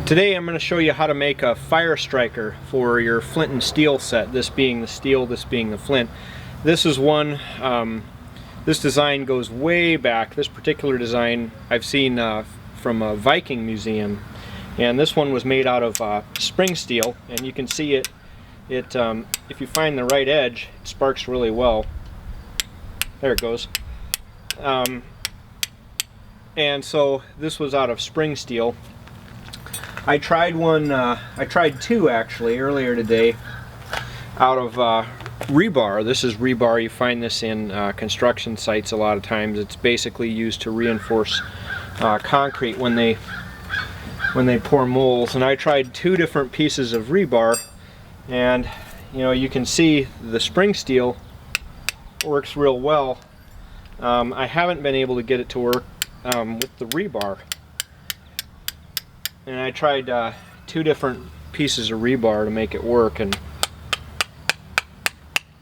Today I'm going to show you how to make a fire striker for your flint and steel set, this being the steel, this being the flint. This is one, this design goes way back. This particular design I've seen from a Viking museum, and this one was made out of spring steel, and you can see it, if you find the right edge, it sparks really well. There it goes. And so this was out of spring steel. I tried two actually earlier today out of rebar. This is rebar. You find this in construction sites a lot of times. It's basically used to reinforce concrete when they pour molds. And I tried two different pieces of rebar, and you can see the spring steel works real well. I haven't been able to get it to work with the rebar. And I tried two different pieces of rebar to make it work, and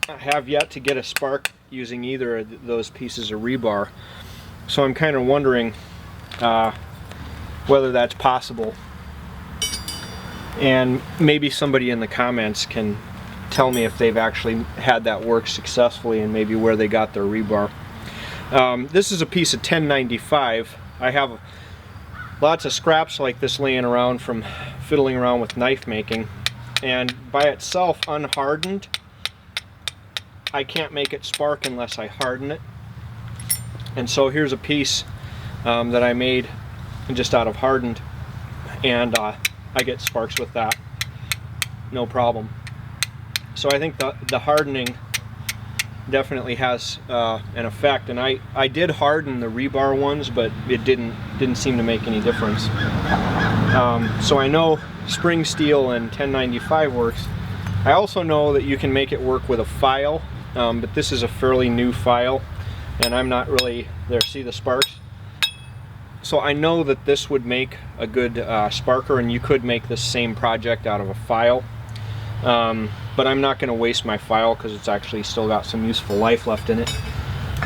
I have yet to get a spark using either of those pieces of rebar. So I'm kind of wondering whether that's possible. And maybe somebody in the comments can tell me if they've actually had that work successfully and maybe where they got their rebar. This is a piece of 1095. I have lots of scraps like this laying around from fiddling around with knife making, and by itself unhardened I can't make it spark unless I harden it. And so here's a piece that I made just out of hardened, and I get sparks with that, no problem. So I think the hardening definitely has an effect, and I did harden the rebar ones, but it didn't seem to make any difference. So I know spring steel and 1095 works. I also know that you can make it work with a file, but this is a fairly new file, and I'm not really there. See the sparks? So I know that this would make a good sparker, and you could make this same project out of a file. But I'm not going to waste my file because it's actually still got some useful life left in it.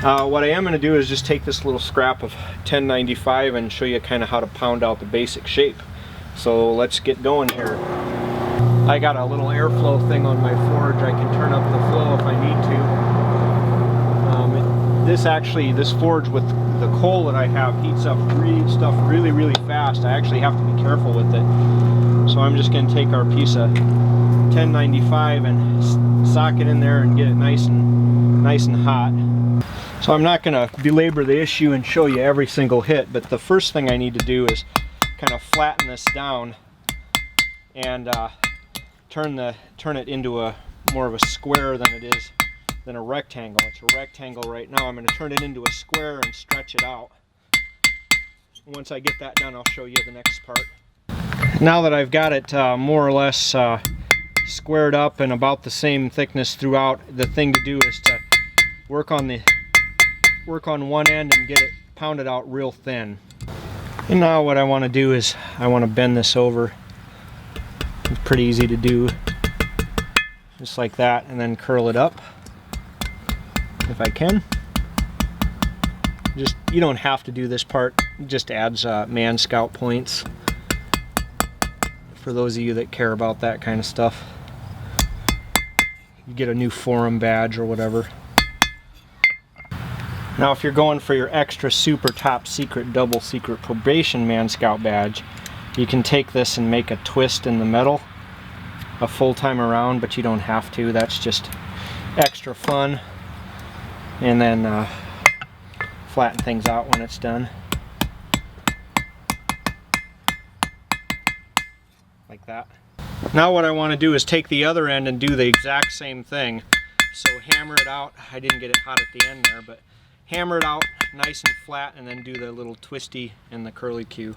What I am going to do is just take this little scrap of 1095 and show you kind of how to pound out the basic shape. So let's get going here. I got a little airflow thing on my forge. I can turn up the flow if I need to. This forge with the coal that I have heats up stuff really, really fast. I actually have to be careful with it. So I'm just going to take our piece of 1095 and sock it in there and get it nice and hot. So I'm not going to belabor the issue and show you every single hit, but the first thing I need to do is kind of flatten this down and turn it into more of a square than a rectangle. It's a rectangle right now. I'm going to turn it into a square and stretch it out. Once I get that done, I'll show you the next part. Now that I've got it more or less squared up and about the same thickness throughout, the thing to do is to work on one end and get it pounded out real thin. And now what I want to do is I want to bend this over. It's pretty easy to do, just like that, and then curl it up if I can. You don't have to do this part, it just adds man scout points for those of you that care about that kind of stuff. You get a new forum badge or whatever. Now if you're going for your extra super top secret double secret probation man scout badge, you can take this and make a twist in the metal a full time around, but you don't have to. That's just extra fun, and then flatten things out when it's done, like that. Now what I want to do is take the other end and do the exact same thing. So hammer it out. I didn't get it hot at the end there, but hammer it out nice and flat, and then do the little twisty and the curly Q.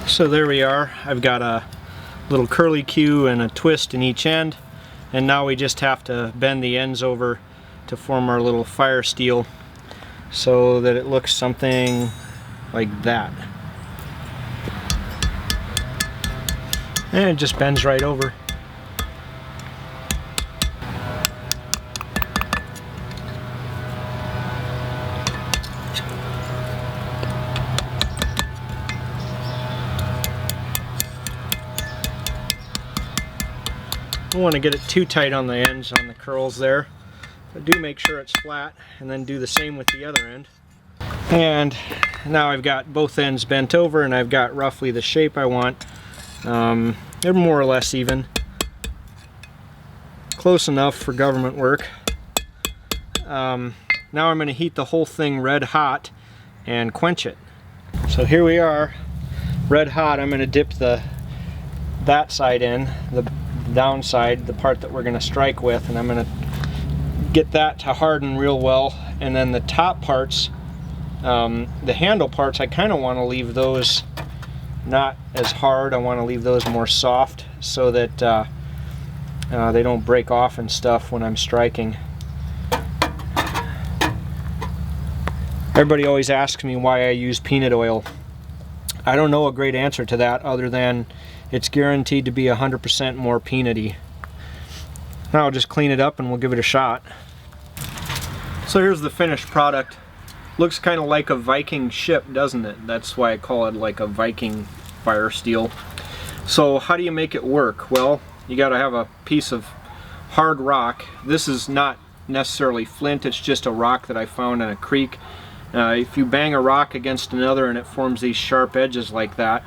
So there we are. I've got a little curly Q and a twist in each end, and now we just have to bend the ends over to form our little fire steel so that it looks something like that. And it just bends right over. don't want to get it too tight on the ends on the curls there. But do make sure it's flat, and then do the same with the other end. And now I've got both ends bent over, and I've got roughly the shape I want. They're more or less even. Close enough for government work. Now I'm going to heat the whole thing red hot and quench it. So here we are, red hot. I'm going to dip that side in, the downside, the part that we're going to strike with, and I'm going to get that to harden real well. And then the top parts, the handle parts, I kind of want to leave those not as hard. I want to leave those more soft so that they don't break off and stuff when I'm striking. Everybody always asks me why I use peanut oil. I don't know a great answer to that other than it's guaranteed to be 100% more peanutty. Now I'll just clean it up and we'll give it a shot. So here's the finished product. Looks kind of like a Viking ship, doesn't it? That's why I call it like a Viking fire steel. So how do you make it work? Well, you got to have a piece of hard rock. This is not necessarily flint, it's just a rock that I found in a creek. If you bang a rock against another and it forms these sharp edges like that,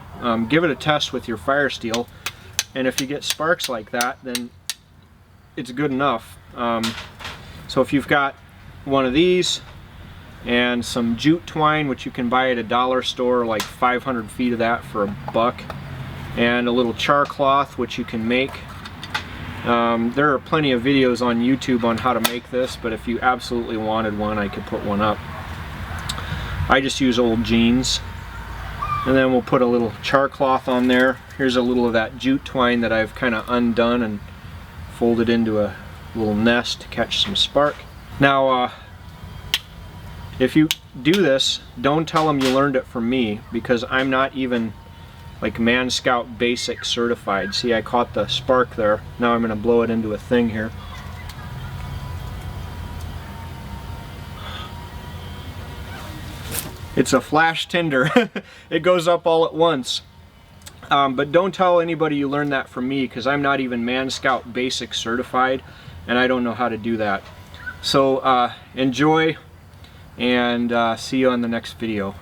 give it a test with your fire steel, and if you get sparks like that, then it's good enough. So if you've got one of these and some jute twine, which you can buy at a dollar store, like 500 feet of that for $1, and a little char cloth, which you can make. There are plenty of videos on YouTube on how to make this, but if you absolutely wanted one, I could put one up. I just use old jeans. And then we'll put a little char cloth on there. Here's a little of that jute twine that I've kind of undone and folded into a little nest to catch some spark. Now, if you do this, don't tell them you learned it from me, because I'm not even like Man Scout Basic certified. See, I caught the spark there. Now I'm going to blow it into a thing here. It's a flash tinder. It goes up all at once. But don't tell anybody you learned that from me, because I'm not even Man Scout Basic certified, and I don't know how to do that. So enjoy, and see you on the next video.